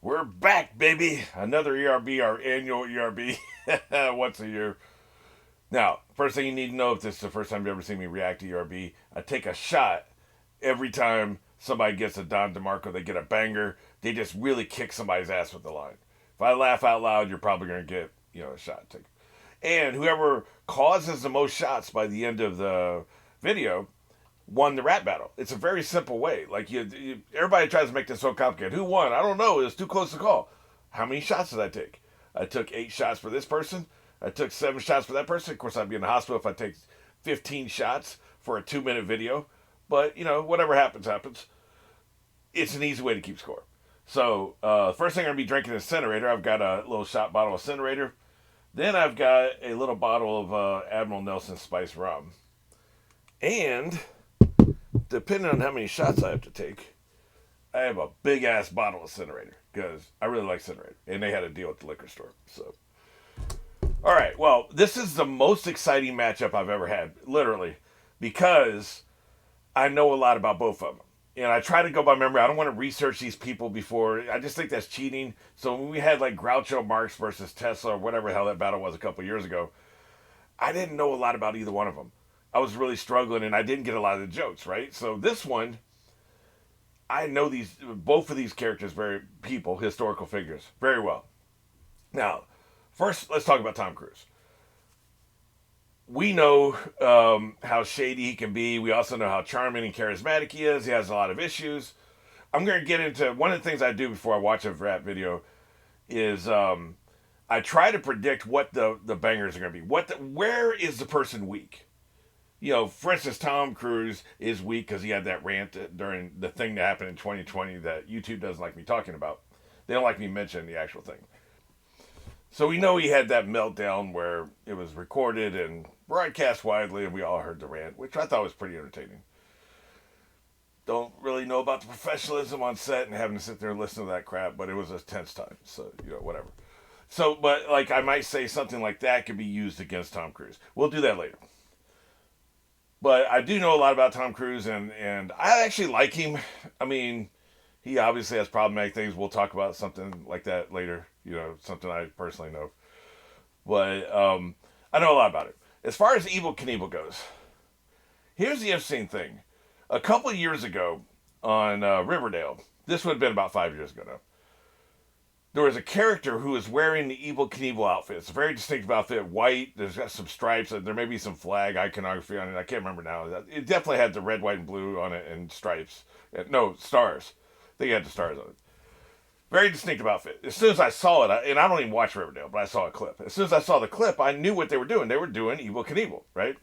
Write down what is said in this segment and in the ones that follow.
We're back, baby. Another ERB, our annual ERB, once a year. Now, first thing you need to know, if this is the first time you've ever seen me react to ERB, I take a shot every time somebody gets a Don DeMarco. They get a banger. They just really kick somebody's ass with the line. If I laugh out loud, you're probably going to get, a shot. And whoever causes the most shots by the end of the video won the rap battle. It's a very simple way. Like everybody tries to make this so complicated. Who won? I don't know. It was too close to call. How many shots did I take? I took 8 shots for this person. I took 7 shots for that person. Of course, I'd be in the hospital if I take 15 shots for a 2-minute video. But whatever happens, happens. It's an easy way to keep score. So first thing I'm gonna be drinking is Incinerator. I've got a little shot bottle of Incinerator. Then I've got a little bottle of Admiral Nelson Spice Rum. And depending on how many shots I have to take, I have a big ass bottle of Incinerator because I really like Incinerator, and they had a deal at the liquor store. So, all right, well, this is the most exciting matchup I've ever had, literally, because I know a lot about both of them, and I try to go by memory. I don't want to research these people before. I just think that's cheating. So when we had like Groucho Marx versus Tesla or whatever the hell that battle was a couple years ago, I didn't know a lot about either one of them. I was really struggling, and I didn't get a lot of the jokes, right? So this one, I know both of these characters, historical figures, very well. Now, first, let's talk about Tom Cruise. We know how shady he can be. We also know how charming and charismatic he is. He has a lot of issues. I'm going to get into one of the things I do before I watch a rap video is I try to predict what the bangers are going to be. Where is the person weak? For instance, Tom Cruise is weak because he had that rant during the thing that happened in 2020 that YouTube doesn't like me talking about. They don't like me mentioning the actual thing. So we know he had that meltdown where it was recorded and broadcast widely, and we all heard the rant, which I thought was pretty entertaining. Don't really know about the professionalism on set and having to sit there and listen to that crap, but it was a tense time, so, whatever. So, but, I might say something like that could be used against Tom Cruise. We'll do that later. But I do know a lot about Tom Cruise, and I actually like him. I mean, he obviously has problematic things. We'll talk about something like that later, something I personally know. But I know a lot about it. As far as Evel Knievel goes, here's the interesting thing. A couple of years ago on Riverdale, this would have been about 5 years ago now, there was a character who was wearing the Evel Knievel outfit. It's a very distinctive outfit, white. There's got some stripes. There may be some flag iconography on it. I can't remember now. It definitely had the red, white, and blue on it and stripes. No, stars. I think it had the stars on it. Very distinctive outfit. As soon as I saw it, and I don't even watch Riverdale, but I saw a clip. As soon as I saw the clip, I knew what they were doing. They were doing Evel Knievel, right?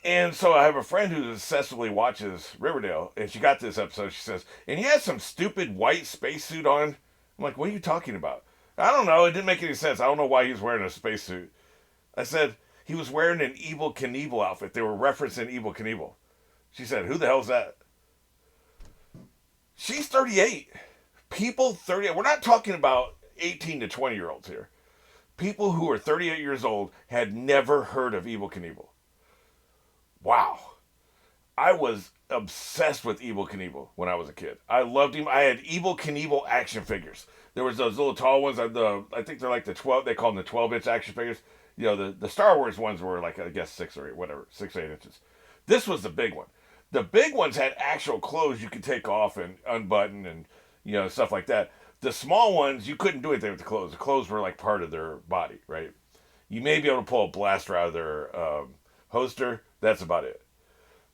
And so I have a friend who obsessively watches Riverdale, and she got this episode. She says, and he has some stupid white spacesuit on. I'm like, what are you talking about? I don't know. It didn't make any sense. I don't know why he was wearing a spacesuit. I said, he was wearing an Evel Knievel outfit. They were referencing Evel Knievel. She said, who the hell's that? She's 38. People 38. We're not talking about 18 to 20-year-olds here. People who are 38 years old had never heard of Evel Knievel. Wow. I was obsessed with Evel Knievel when I was a kid. I loved him. I had Evel Knievel action figures. There was those little tall ones. I think they're like the 12. They call them the 12-inch action figures. The Star Wars ones were like, I guess 6 or 8, whatever, 6 or 8 inches. This was the big one. The big ones had actual clothes you could take off and unbutton and stuff like that. The small ones, you couldn't do anything with the clothes. The clothes were like part of their body, right? You may be able to pull a blaster out of their holster. That's about it.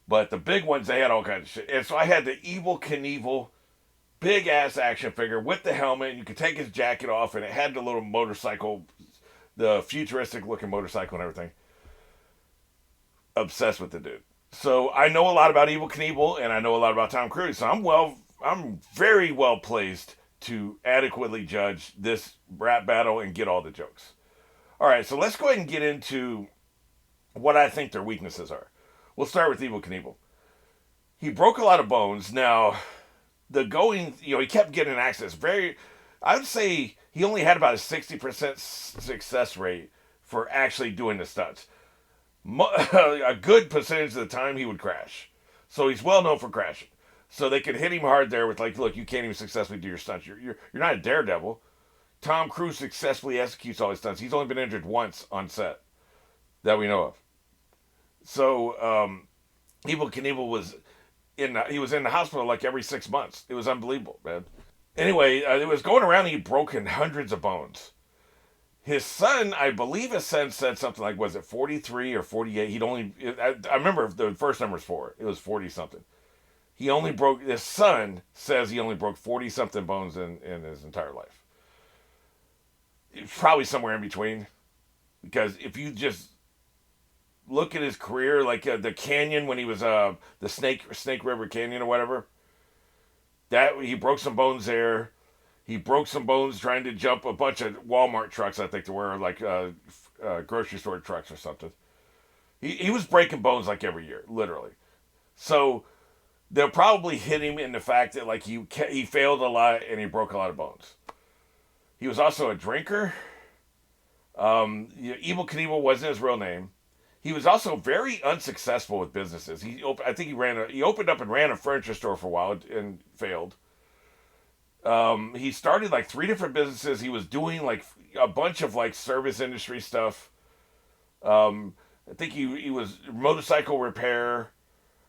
But the big ones, they had all kinds of shit. And so I had the Evel Knievel big-ass action figure with the helmet. And you could take his jacket off, and it had the little motorcycle, the futuristic-looking motorcycle and everything. Obsessed with the dude. So I know a lot about Evel Knievel, and I know a lot about Tom Cruise. So I'm very well placed to adequately judge this rap battle and get all the jokes. All right, so let's go ahead and get into what I think their weaknesses are. We'll start with Evel Knievel. He broke a lot of bones. Now, he kept getting accidents. I would say he only had about a 60% success rate for actually doing the stunts. A good percentage of the time he would crash. So he's well known for crashing. So they could hit him hard there with like, look, you can't even successfully do your stunts. You're not a daredevil. Tom Cruise successfully executes all his stunts. He's only been injured once on set that we know of. So Evel Knievel was he was in the hospital like every 6 months. It was unbelievable, man. Anyway, it was going around. He'd broken hundreds of bones. His son, I believe his son said something like, was it 43 or 48? I remember the first number was 4. It was 40 something. His son says he only broke 40 something bones in his entire life. It's probably somewhere in between. Because if you just look at his career, like the canyon when he was the Snake River Canyon or whatever, that he broke some bones there. He broke some bones trying to jump a bunch of Walmart trucks, I think they were, like grocery store trucks or something. He was breaking bones like every year, literally. So they'll probably hit him in the fact that like he failed a lot and he broke a lot of bones. He was also a drinker. Evel Knievel wasn't his real name. He was also very unsuccessful with businesses. I think he opened up and ran a furniture store for a while and failed. He started like 3 different businesses. He was doing like a bunch of like service industry stuff. I think he was motorcycle repair,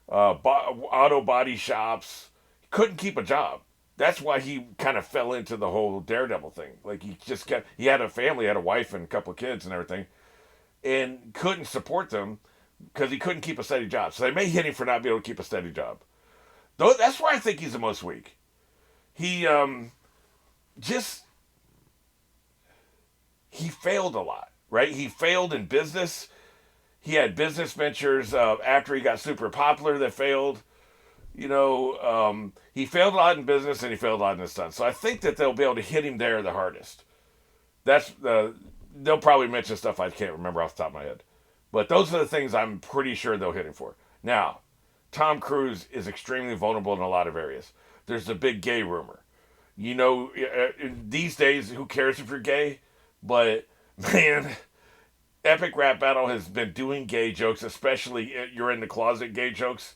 auto body shops. He couldn't keep a job. That's why he kind of fell into the whole daredevil thing. Like he had a family, had a wife and a couple of kids and everything, and couldn't support them because he couldn't keep a steady job. So they may hit him for not being able to keep a steady job. Though that's why I think he's the most weak. He he failed a lot, right? He failed in business. He had business ventures after he got super popular that failed. He failed a lot in business and he failed a lot in his stunts. So I think that they'll be able to hit him there the hardest. They'll probably mention stuff I can't remember off the top of my head. But those are the things I'm pretty sure they'll hit him for. Now, Tom Cruise is extremely vulnerable in a lot of areas. There's the big gay rumor. These days, who cares if you're gay? But, man, Epic Rap Battle has been doing gay jokes, especially you're in the closet gay jokes,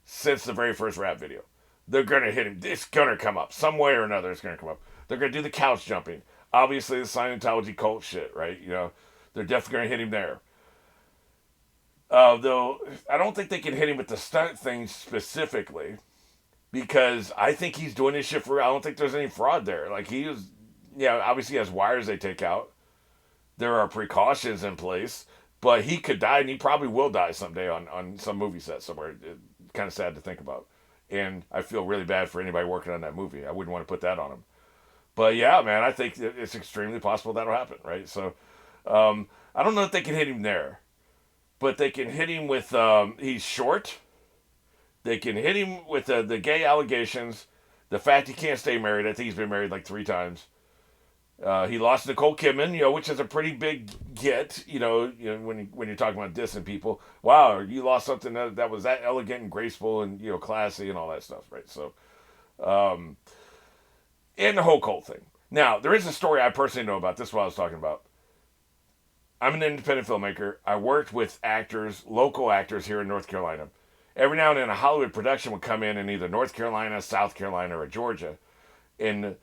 since the very first rap video. They're going to hit him. It's going to come up. Some way or another, it's going to come up. They're going to do the couch jumping. Obviously, the Scientology cult shit, right? They're definitely going to hit him there. Though, I don't think they can hit him with the stunt thing specifically, because I think he's doing this shit for real. I don't think there's any fraud there. Like, obviously he has wires they take out. There are precautions in place, but he could die, and he probably will die someday on some movie set somewhere. It's kind of sad to think about. And I feel really bad for anybody working on that movie. I wouldn't want to put that on him. But yeah, man, I think it's extremely possible that'll happen, right? So, I don't know if they can hit him there. But they can hit him with, he's short. They can hit him with the gay allegations. The fact he can't stay married. I think he's been married like 3 times. He lost Nicole Kidman, which is a pretty big get, when you're talking about dissing people. Wow, you lost something that was that elegant and graceful and, classy and all that stuff, right? So, and the whole cult thing. Now, there is a story I personally know about. This is what I was talking about. I'm an independent filmmaker. I worked with local actors here in North Carolina. Every now and then a Hollywood production would come in either North Carolina, South Carolina, or Georgia. And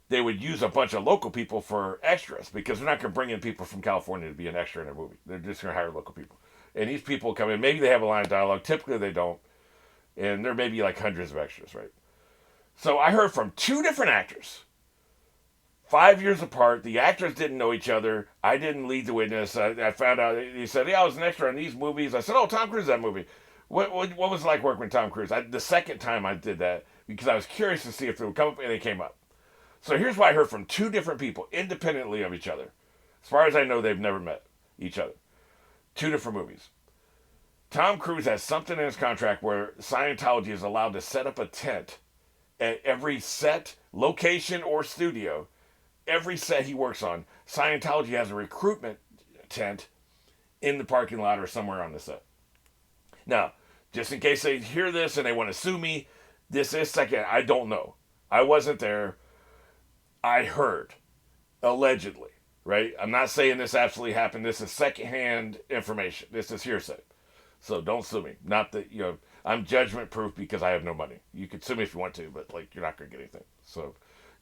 they would use a bunch of local people for extras because they're not going to bring in people from California to be an extra in a movie. They're just going to hire local people. And these people come in. Maybe they have a line of dialogue. Typically they don't. And there may be like hundreds of extras, right? So I heard from 2 different actors. 5 years apart, the actors didn't know each other. I didn't lead the witness. I found out, he said, I was an extra in these movies. I said, oh, Tom Cruise, that movie. What was it like working with Tom Cruise? The second time I did that, because I was curious to see if they would come up, and they came up. So here's what I heard from 2 different people, independently of each other. As far as I know, they've never met each other. 2 different movies. Tom Cruise has something in his contract where Scientology is allowed to set up a tent at every set, location, or studio. Every set he works on, Scientology has a recruitment tent in the parking lot or somewhere on the set. Now, just in case they hear this and they want to sue me, this is second. I don't know. I wasn't there. I heard, allegedly, right? I'm not saying this absolutely happened. This is secondhand information. This is hearsay. So don't sue me. Not that, I'm judgment proof because I have no money. You can sue me if you want to, but like you're not gonna get anything. So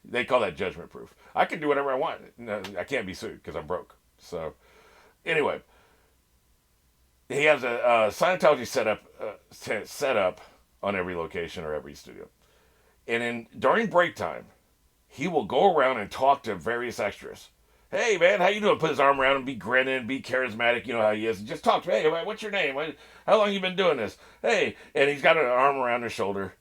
they call that judgment proof. I can do whatever I want. No, I can't be sued because I'm broke. So anyway, he has a Scientology setup on every location or every studio, and during break time, he will go around and talk to various extras. Hey man, how you doing? Put his arm around him, be grinning, be charismatic. You know how he is. Just talk to me. Hey, what's your name? How long you been doing this? Hey, and he's got an arm around his shoulder,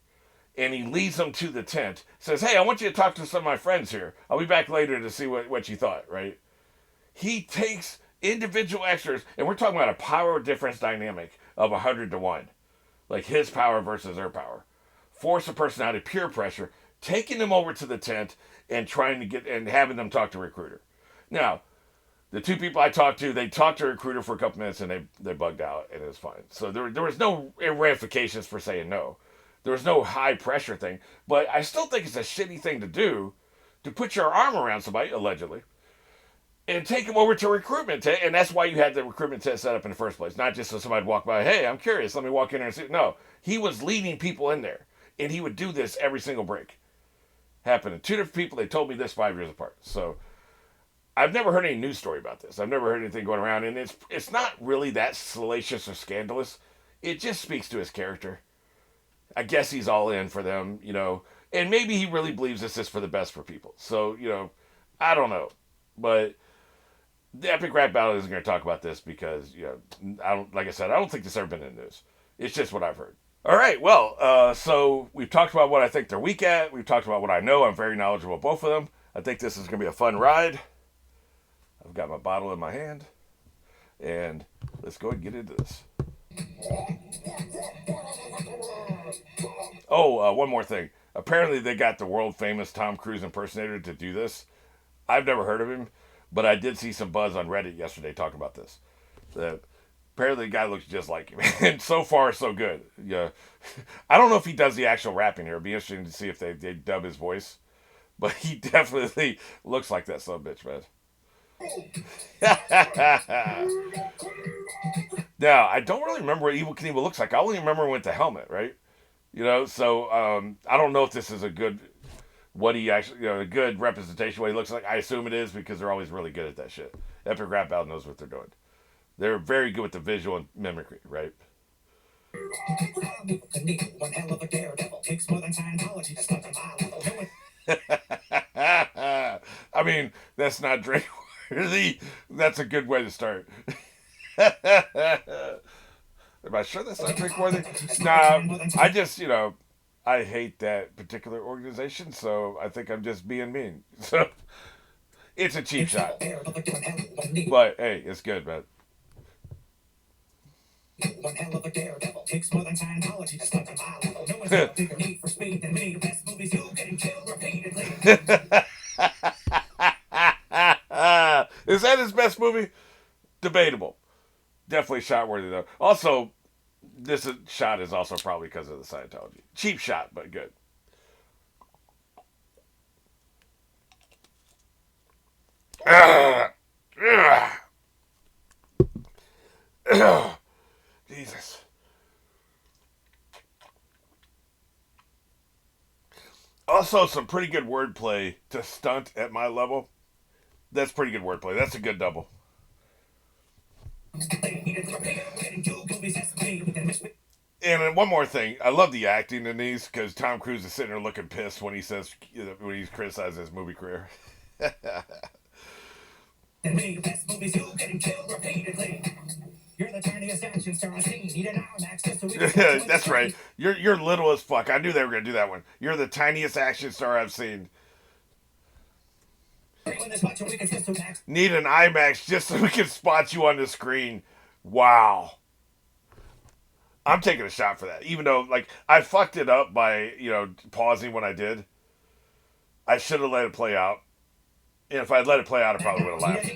and he leads them to the tent. Says, hey, I want you to talk to some of my friends here. I'll be back later to see what you thought. Right? He takes individual extras, and we're talking about a power difference dynamic of 100 to 1, like his power versus their power. Force of personality, peer pressure, taking them over to the tent and trying to get and having them talk to a recruiter. Now, the two people I talked to, they talked to a recruiter for a couple minutes and they bugged out and it was fine. So there was no ramifications for saying no. There was no high pressure thing. But I still think it's a shitty thing to do to put your arm around somebody, allegedly, and take them over to recruitment tent. And that's why you had the recruitment tent set up in the first place. Not just so somebody walk by, hey, I'm curious, let me walk in there and see. No, he was leading people in there. And he would do this every single break. Happened to two different people. They told me this 5 years apart. So I've never heard any news story about this. I've never heard anything going around. And it's not really that salacious or scandalous. It just speaks to his character. I guess he's all in for them, you know. And maybe he really believes this is for the best for people. So, you know, I don't know. But the Epic Rap Battle isn't going to talk about this because, you know, like I said, I don't think this has ever been in the news. It's just what I've heard. All right, well, so we've talked about what I think they're weak at. We've talked about what I know. I'm very knowledgeable about both of them. I think this is going to be a fun ride. I've got my bottle in my hand. And let's go and get into this. Oh, one more thing. Apparently they got the world famous Tom Cruise impersonator to do this. I've never heard of him, but I did see some buzz on Reddit yesterday talking about this. Apparently the guy looks just like him. And so far, so good. Yeah. I don't know if he does the actual rapping here. It'd be interesting to see if they dub his voice. But he definitely looks like that son of a bitch, man. Now, I don't really remember what Evil Knievel looks like. I only remember him with the helmet, right? You know, so I don't know if this is a good, what he actually, you know, a good representation of what he looks like. I assume it is because they're always really good at that shit. Epic Rap Battle knows what they're doing. They're very good with the visual and mimicry, right? I mean, that's not drink worthy. That's a good way to start. Am I sure that's not drink worthy? Nah, I just, you know, I hate that particular organization, so I think I'm just being mean. So it's a cheap shot. But hey, it's good, man. One hell of a daredevil takes more than Scientology to stunt a mile. No one's got a bigger need for speed than me. Best movies you getting killed repeatedly. Is that his best movie? Debatable. Definitely shot worthy though. Also, this shot is also probably because of the Scientology. Cheap shot, but good. Jesus. Also, some pretty good wordplay to stunt at my level. That's pretty good wordplay. That's a good double. And one more thing, I love the acting in these because Tom Cruise is sitting there looking pissed when he says when he's criticized his movie career. You're the tiniest action star I've seen. Need an IMAX just so we can That's right. You're little as fuck. I knew they were gonna do that one. You're the tiniest action star I've seen. Need an IMAX just so we can spot you on the screen. Wow. I'm taking a shot for that. Even though, like, I fucked it up by, you know, pausing when I did. I should have let it play out. And if I had let it play out, I probably would have laughed.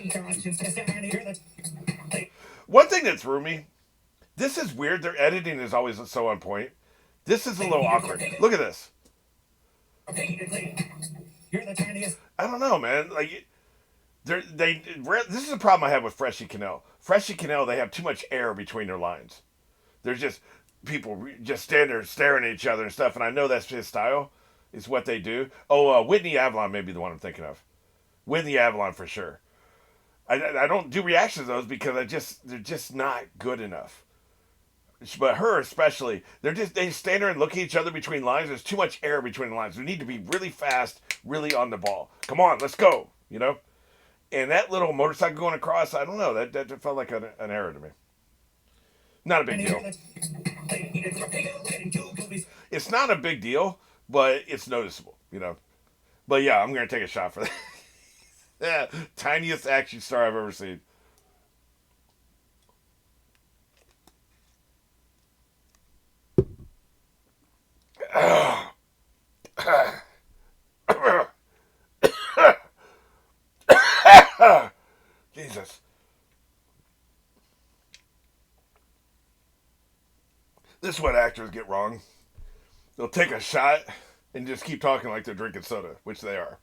One thing that threw me, this is weird. Their editing is always so on point. This is a little awkward. Look at this. I don't know, man. Like, this is a problem I have with Freshie Cannell. Freshie Cannell, they have too much air between their lines. There's just people just stand there staring at each other and stuff. And I know that's his style. Is what they do. Oh, Whitney Avalon may be the one I'm thinking of. Whitney Avalon for sure. I don't do reactions to those because they're just not good enough. But her especially, they stand there and look at each other between lines. There's too much air between the lines. We need to be really fast, really on the ball. Come on, let's go. You know. And that little motorcycle going across, I don't know. That felt like an error to me. Not a big deal. It's not a big deal, but it's noticeable. You know. But yeah, I'm gonna take a shot for that. Yeah, tiniest action star I've ever seen. Jesus. This is what actors get wrong. They'll take a shot and just keep talking like they're drinking soda, which they are.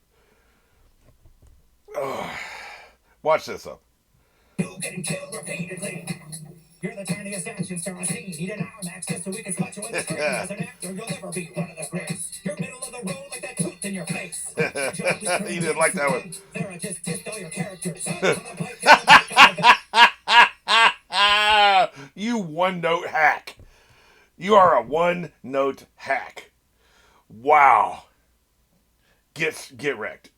Watch this up. You getting killed repeatedly. You're the tiniest action star I've seen. Need an IMAX just so we can spot you on the screen. As an actor, you'll never be one of the greats. You're middle of the road like that tooth in your face. You didn't like that one. There, I just dissed all your characters. You one-note hack. You are a one-note hack. Wow. Get wrecked.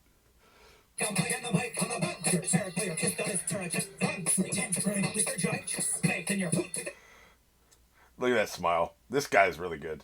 Look at that smile. This guy's really good.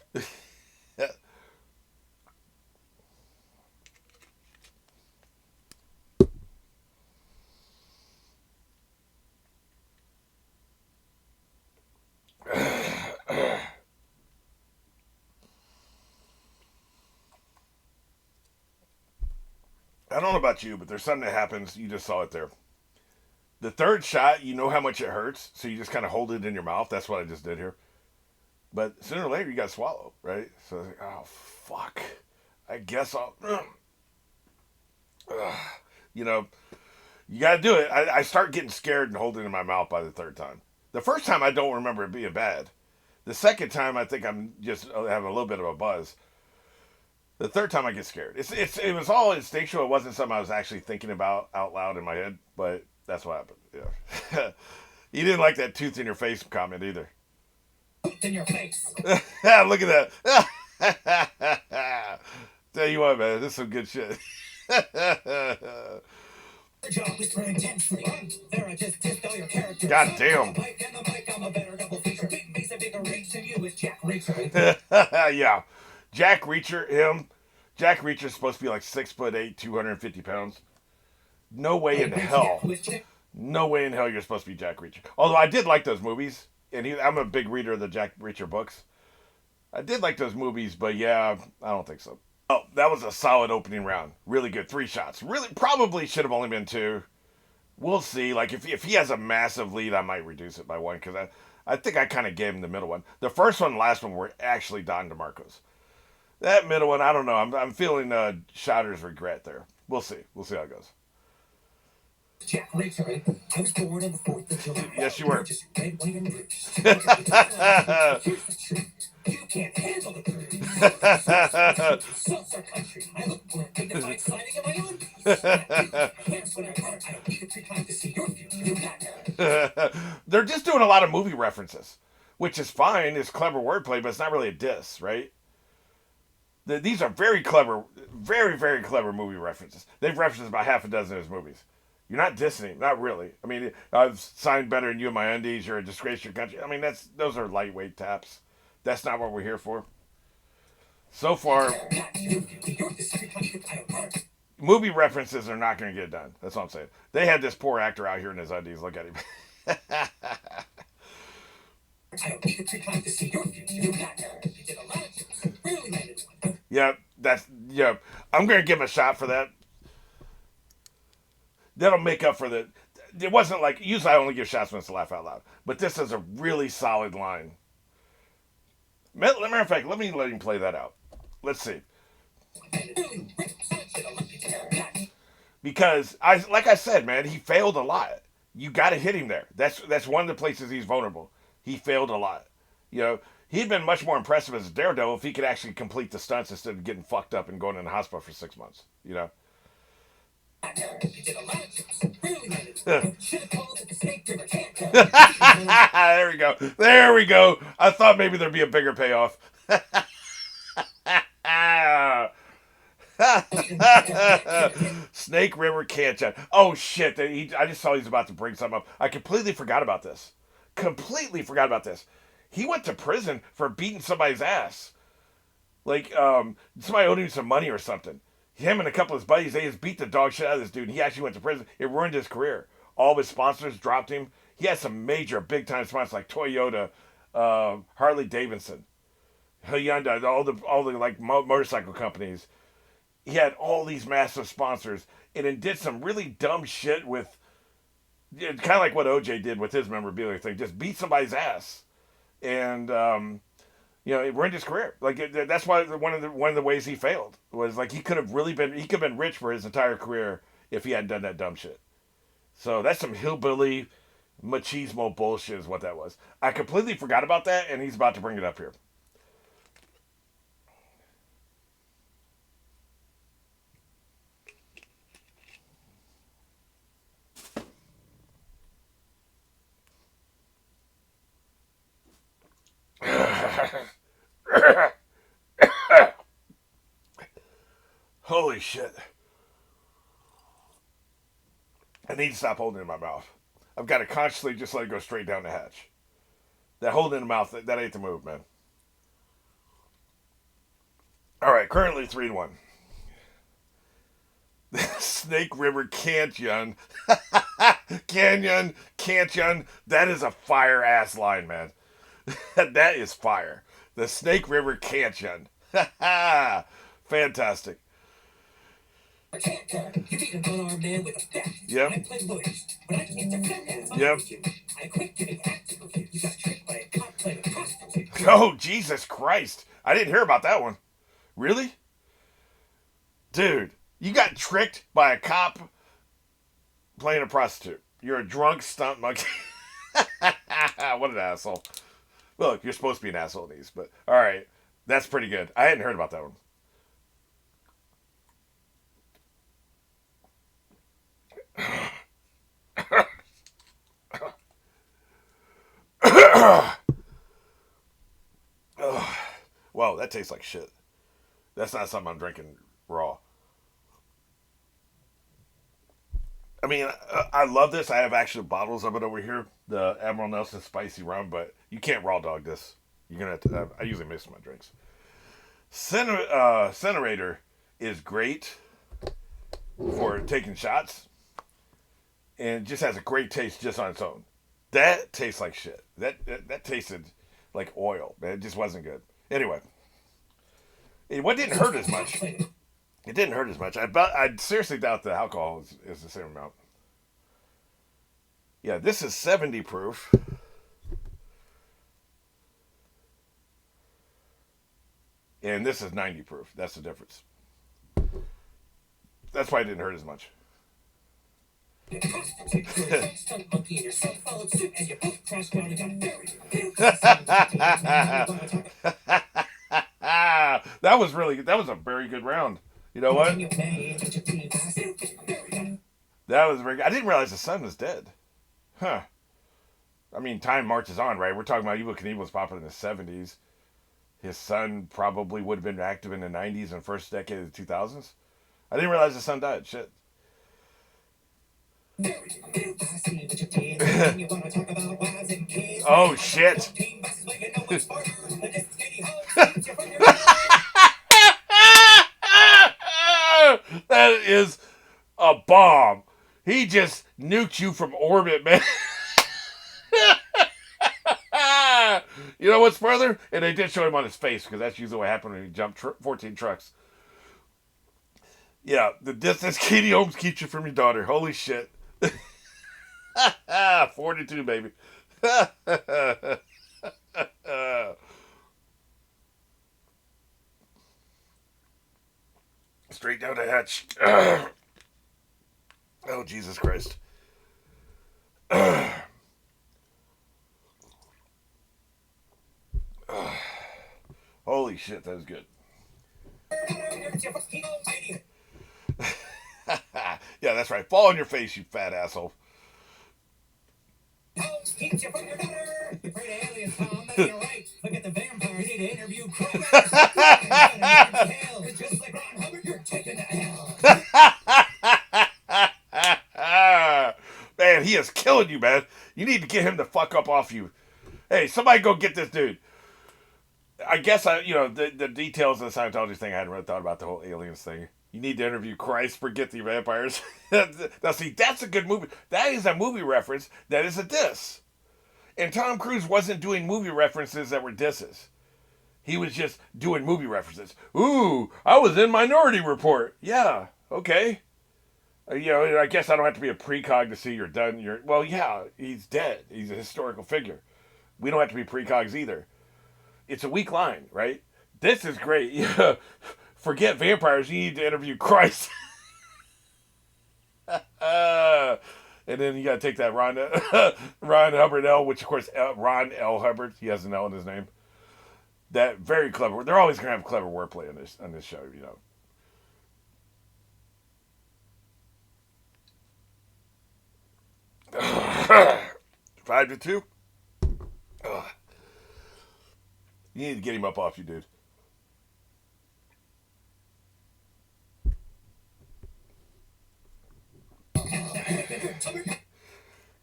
I don't know about you, but there's something that happens. You just saw it there. The third shot, you know how much it hurts, so you just kind of hold it in your mouth. That's what I just did here. But sooner or later, you got to swallow, right? So, like, oh, fuck. I guess I'll... you know, you got to do it. I start getting scared and hold it in my mouth by the third time. The first time, I don't remember it being bad. The second time, I think I'm just having a little bit of a buzz. The third time I get scared. It was all instinctual. It wasn't something I was actually thinking about out loud in my head, but that's what happened. Yeah. You didn't like that tooth in your face comment either. Tooth in your face. Look at that. Tell you what, man, this is some good shit. God damn. Yeah. Jack Reacher, him. Jack Reacher's supposed to be like 6'8", 250 pounds. No way in hell. No way in hell you're supposed to be Jack Reacher. Although I did like those movies, and I'm a big reader of the Jack Reacher books. I did like those movies, but yeah, I don't think so. Oh, that was a solid opening round. Really good. 3 shots. Really, probably should have only been 2. We'll see. Like, if he has a massive lead, I might reduce it by 1, because I think I kind of gave him the middle one. The first one and last one were actually Don DeMarco's. That middle one, I don't know. I'm feeling Shotter's regret there. We'll see. We'll see how it goes. Jack Reacher, I was born on the 4th of July. Yes, you were. You can't handle the country. I look for a dignified signing of my own. Hands when I part, I don't need to pre-time to see your future. They're just doing a lot of movie references, which is fine. It's clever wordplay, but it's not really a diss, right? These are very clever, very, very clever movie references. They've referenced about half a dozen of his movies. You're not dissing him, not really. I mean, I've signed better than you in my undies. You're a disgrace to your country. I mean, those are lightweight taps. That's not what we're here for. So far, movie references are not going to get done. That's what I'm saying. They had this poor actor out here in his undies. Look at him. Yeah, I'm going to give him a shot for that. That'll make up for the... It wasn't like... Usually I only give shots when it's a laugh out loud. But this is a really solid line. Matter of fact, let him play that out. Let's see. Because, like I said, man, he failed a lot. You got to hit him there. That's one of the places he's vulnerable. He failed a lot. You know, He'd been much more impressive as a daredevil if he could actually complete the stunts instead of getting fucked up and going in the hospital for 6 months. You know. There we go. There we go. I thought maybe there'd be a bigger payoff. Snake River can't jump. Oh shit! I just saw he's about to bring something up. I completely forgot about this. Completely forgot about this. He went to prison for beating somebody's ass. Like, somebody owed him some money or something. Him and a couple of his buddies, they just beat the dog shit out of this dude. And he actually went to prison. It ruined his career. All of his sponsors dropped him. He had some major, big time sponsors like Toyota, Harley Davidson, Hyundai, all the like motorcycle companies. He had all these massive sponsors, and then did some really dumb shit with, kind of like what OJ did with his memorabilia thing. Just beat somebody's ass, and it ruined his career. Like that's why one of the ways he failed was like he could have been rich for his entire career if he hadn't done that dumb shit. So that's some hillbilly machismo bullshit is what that was. I completely forgot about that, and he's about to bring it up here. Holy shit. I need to stop holding it in my mouth. I've got to consciously just let it go straight down the hatch. That holding in the mouth, that ain't the move, man. Alright, currently 3-1. Snake River Canyon. Canyon. That is a fire ass line, man. That is fire. The Snake River Canyon. Fantastic. Yep. Yep. Oh, Jesus Christ. I didn't hear about that one. Really? Dude, you got tricked by a cop playing a prostitute. You're a drunk stunt monkey. What an asshole. Look, you're supposed to be an asshole in these, but alright. That's pretty good. I hadn't heard about that one. Whoa, that tastes like shit. That's not something I'm drinking raw. I mean, I love this. I have actual bottles of it over here. The Admiral Nelson Spicy Rum, but you can't raw dog this. You're going to have to. I usually mix my drinks. Centerator is great for taking shots, and just has a great taste just on its own. That tastes like shit. That tasted like oil, man. It just wasn't good. Anyway, what didn't hurt as much. It didn't hurt as much. I seriously doubt the alcohol is the same amount. Yeah, this is 70 proof. And this is 90 proof. That's the difference. That's why it didn't hurt as much. That was a very good round. You know what? That was very good. I didn't realize the sun was dead. Huh. I mean, time marches on, right? We're talking about Evel Knievel was popular in the 70s. His son probably would have been active in the 90s and first decade of the 2000s. I didn't realize the son died. Shit. Oh, shit. That is a bomb. He just nuked you from orbit, man. You know what's further? And they did show him on his face, because that's usually what happened when he jumped 14 trucks. Yeah, the distance Katie Holmes keeps you from your daughter. Holy shit. 42, baby. Straight down the hatch. Oh, Jesus Christ. Holy shit, that was good. Yeah, that's right. Fall on your face, you fat asshole. Man, he is killing you, man. You need to get him the fuck up off you. Hey, somebody go get this dude. I guess the details of the Scientology thing. I hadn't really thought about the whole aliens thing. You need to interview Christ, forget the vampires. Now, see, that's a good movie. That is a movie reference. That is a diss. And Tom Cruise wasn't doing movie references that were disses. He was just doing movie references. Ooh, I was in Minority Report. Yeah, okay. I guess I don't have to be a precog to see you're done. Well, yeah, he's dead. He's a historical figure. We don't have to be precogs either. It's a weak line, right? This is great. Yeah. Forget vampires. You need to interview Christ. And then you got to take that Ron Hubbard L, which of course Ron L Hubbard. He has an L in his name. That very clever. They're always gonna have clever wordplay on this show, you know. Ugh. 5-2. Ugh. You need to get him up off you, dude.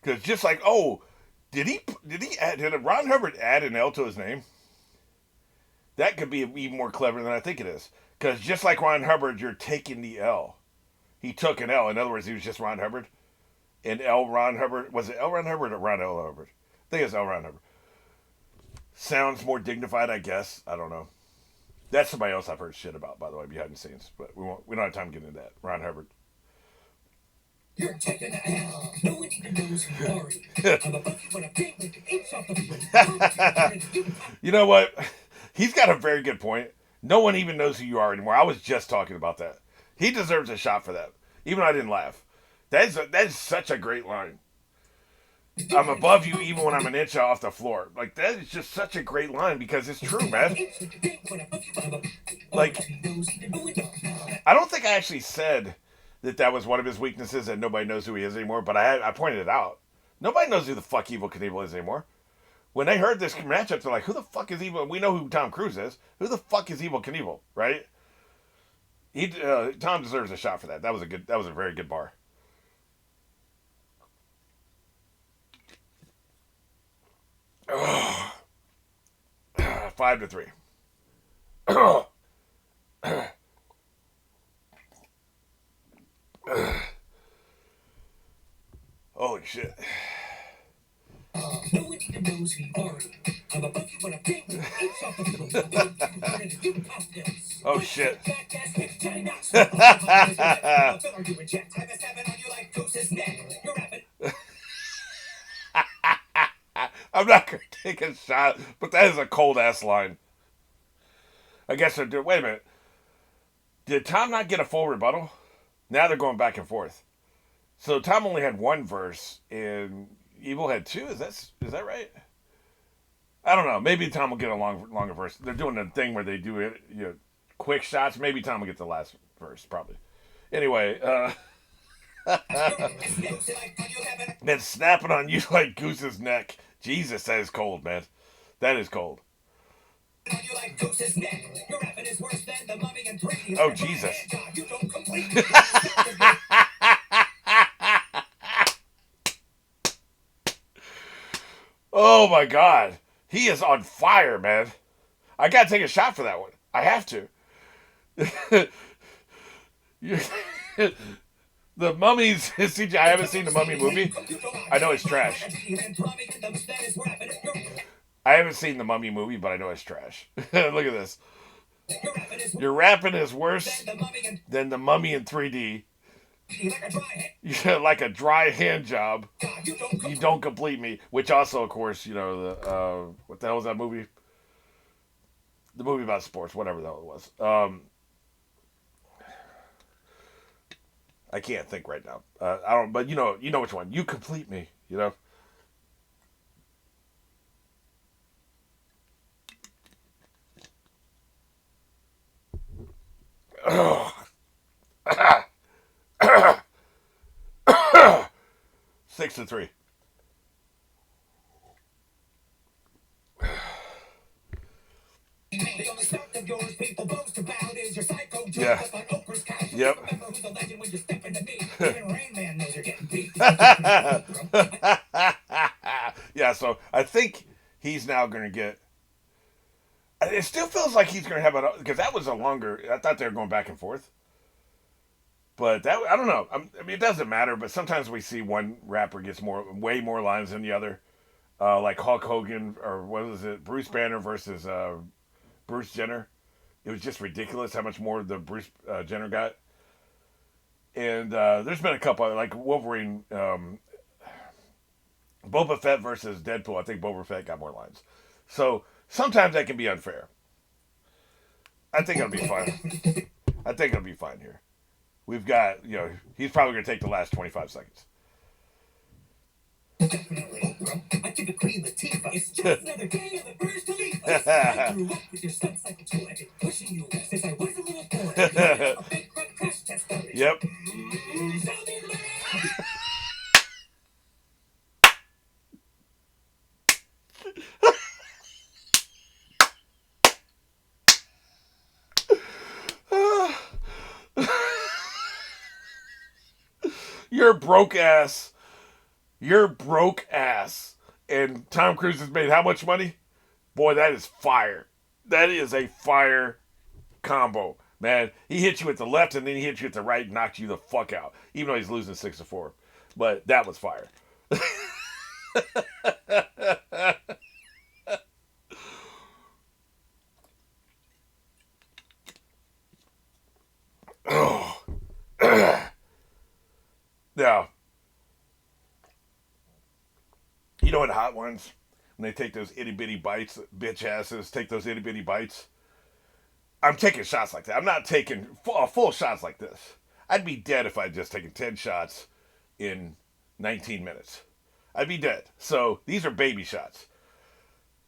Because just like, did Ron Hubbard add an L to his name? That could be even more clever than I think it is. Because just like Ron Hubbard, you're taking the L. He took an L. In other words, he was just Ron Hubbard. And L. Ron Hubbard, was it L. Ron Hubbard or Ron L. Hubbard? I think it's L. Ron Hubbard. Sounds more dignified, I guess. I don't know. That's somebody else I've heard shit about, by the way, behind the scenes. But we don't have time to get into that. Ron Hubbard. You're taking the L. No one even knows who you are. I'm above you when I'm big with the inch off the field. You know what? He's got a very good point. No one even knows who you are anymore. I was just talking about that. He deserves a shot for that. Even though I didn't laugh. That is such a great line. I'm above you even when I'm an inch off the floor. Like, that is just such a great line because it's true, man. Like, I don't think I actually said that was one of his weaknesses and nobody knows who he is anymore, but I pointed it out. Nobody knows who the fuck Evel Knievel is anymore. When they heard this matchup, they're like, who the fuck is Evel? We know who Tom Cruise is. Who the fuck is Evel Knievel, right? Tom deserves a shot for that. That was a very good bar. Oh. 5-3. Holy shit. No one even knows who you are. I'm above you when I'm big with inch off the field. Oh shit. I'm not gonna take a shot, but that is a cold ass line. I guess they're doing. Wait a minute. Did Tom not get a full rebuttal? Now they're going back and forth. So Tom only had one verse, and Evel had two. Is that right? I don't know. Maybe Tom will get a longer verse. They're doing a thing where they do it, quick shots. Maybe Tom will get the last verse, probably. Anyway, then snapping on you like Goose's neck. Jesus, that is cold, man. That is cold. Oh, Jesus. Oh, my God. He is on fire, man. I got to take a shot for that one. I have to. The Mummies, CJ, I haven't seen the Mummy movie. I know it's trash. I haven't seen the Mummy movie, but I know it's trash. Look at this. Your rapping is worse than the Mummy in 3D. Like a dry hand job. You don't complete me. Which also, of course, what the hell is that movie? The movie about sports, whatever the hell it was. I can't think right now. I don't, but you know which one. You complete me. 6-3. Yeah. Yep. Yeah, so I think he's now going to get. It still feels like he's going to have it because that was a longer. I thought they were going back and forth, but that I don't know. I mean, it doesn't matter. But sometimes we see one rapper gets way more lines than the other, like Hulk Hogan or what was it, Bruce Banner versus Bruce Jenner. It was just ridiculous how much more the Bruce Jenner got. And there's been a couple like Wolverine, Boba Fett versus Deadpool. I think Boba Fett got more lines. So sometimes that can be unfair. I think it'll be fine. I think it'll be fine here. We've got, he's probably going to take the last 25 seconds. Yep. You're broke ass. You're broke ass. And Tom Cruise has made how much money? Boy, that is fire. That is a fire combo. Man, he hit you at the left and then he hit you at the right and knocked you the fuck out. Even though he's losing 6-4. But that was fire. Oh. Now, you know what hot ones? When they take those itty bitty bites, bitch asses take those itty bitty bites. I'm taking shots like that. I'm not taking full shots like this. I'd be dead if I'd just taken 10 shots in 19 minutes. I'd be dead. So these are baby shots.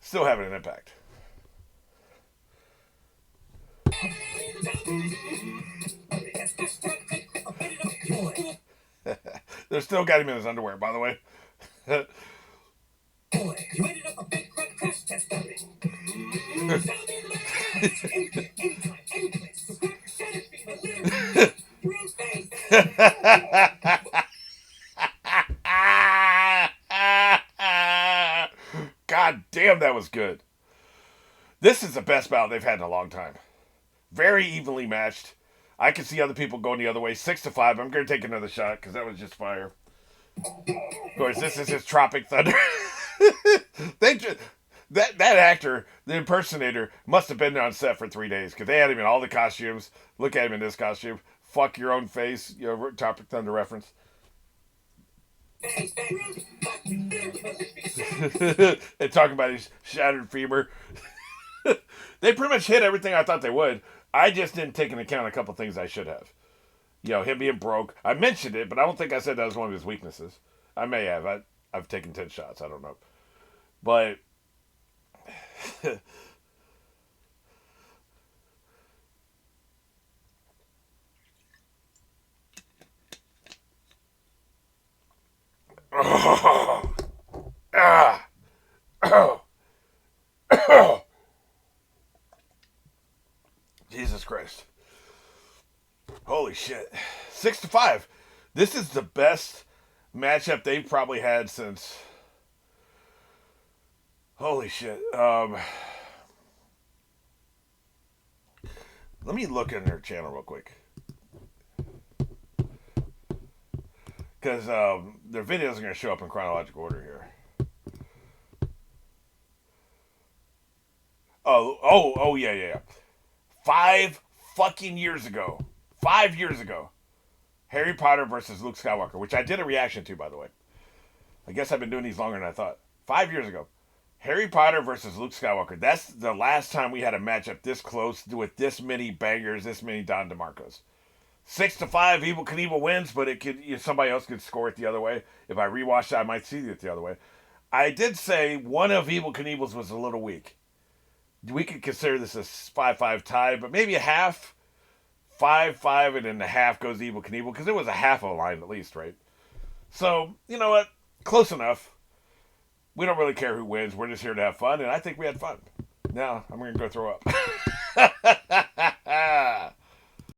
Still having an impact. They're still got him in his underwear, by the way. Boy, you ended up a big crash test God damn, that was good. This is the best battle they've had in a long time. Very evenly matched. I can see other people going the other way. 6-5. I'm going to take another shot because that was just fire. Of course, this is his Tropic Thunder. That actor, the impersonator, must have been on set for 3 days because they had him in all the costumes. Look at him in this costume. Fuck your own face. Tropic Thunder reference. And talking about his shattered femur. They pretty much hit everything I thought they would. I just didn't take into account a couple things I should have. Him being broke. I mentioned it, but I don't think I said that was one of his weaknesses. I may have. I've taken 10 shots. I don't know. But oh, ah, oh, oh. Jesus Christ. Holy shit. 6-5. This is the best matchup they've probably had since. Holy shit. Let me look in their channel real quick. Because their videos are going to show up in chronological order here. Oh, yeah. 5 fucking years ago. 5 years ago. Harry Potter versus Luke Skywalker, which I did a reaction to, by the way. I guess I've been doing these longer than I thought. 5 years ago. Harry Potter versus Luke Skywalker. That's the last time we had a matchup this close with this many bangers, this many Don DeMarcos. 6-5, Evel Knievel wins, but it could somebody else could score it the other way. If I rewatched it, I might see it the other way. I did say one of Evel Knievel's was a little weak. We could consider this a 5-5 tie, but maybe a half. 5-5, and then the half goes Evel Knievel, because it was a half of a line at least, right? So, you know what? Close enough. We don't really care who wins. We're just here to have fun, and I think we had fun. Now I'm going to go throw up.